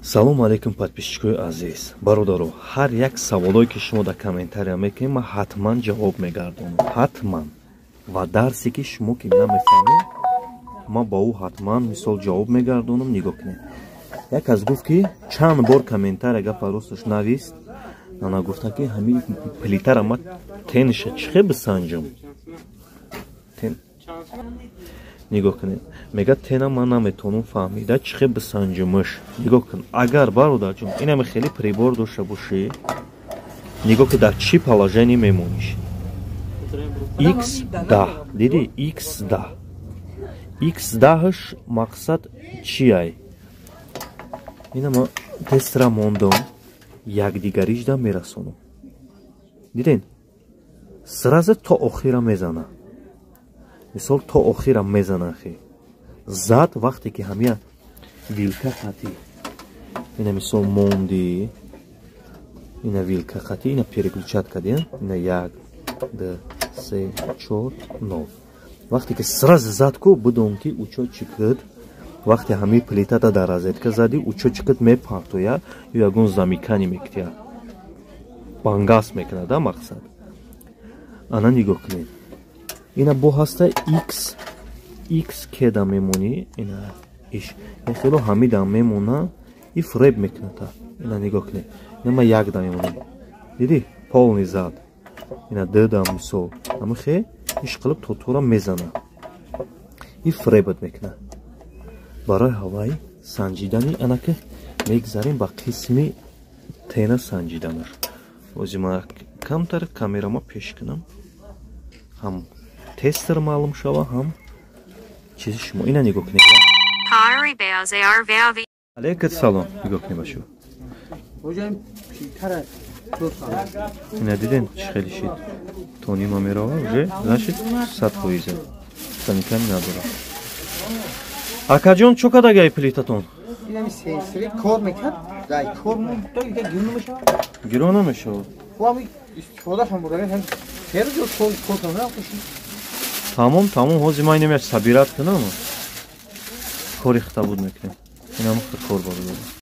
салому алейкум подписчикои азиз бародаро, ҳар як саволое ки шумо дар комментария мекунед ман ҳатман ҷавоб мегардонам, ҳатман. ва дарсе ки шумо ки намефаҳмед ман ба ӯ ҳатман мисол ҷавоб мегардонам. нигоҳ кунед, як аз гуфт ки чанд бор комментария гапа росташ навист, ана гуфта ки ҳамин плитара ман тениша чихе бисанҷам. нигоҳ кунед, мега тена ман наметавонам фаҳмида чихе бисанҷамаш. нигоҳ кун, агар бародарҷон инаме хеле прибор дошта бошӣ, нигоҳ ки дар чӣ положение мемониш. x10 диди, x10 x10аш мақсад чияй? ина ман тестра мондам, якдигариш да мерасонам. диден, сразу то охира мезана. мисол то охира мезана хе. зад вақте ки ҳамя вилка хати. ина мисол монди. ина вилка хати, ина переключат кадем. ина 1 2 3 4 0. вақте ки сразу зад ку будон ки учо чикад. вақте ҳами плитата дар розетка зади, учо чикад мепартоя ё ягон замикани мектия. бангас мекунад да мақсад. ана нигоҳ кунед. ина бо ҳаста x кеда мемони, ина иш хело ҳамида мемона, и фреб мекунад. ина нигоҳ кунед. ина ма як да мемонам. диди, полни зад. ина дада мисол. ама хе иш қилиб тотора мезана. и фребат мекунад. барои ҳаваи санҷидани анака мегзарем ба қисми тена санҷиданаш. ози ма камтар камерама пеш кунам. ҳам тестер маълум шава, ҳам чизи шумо. ина нигоҳ кунед. алейкум салом. нигоҳ кунед ба шу. ина диден чӣ хеле шид. тонима мерава уже нашид 100%. саниками надорам. акаҷон чӯ кадагай плитатон? кор мекард, дай кор мута ига гирно мешавад. гиро намешавад. ҳами истифодашон бурда ҳам хеле ҷо кор кунам куши. тамом ҳози ман намеяд сабират кунам. кори хта буд мекунем. ина мухта кор бару.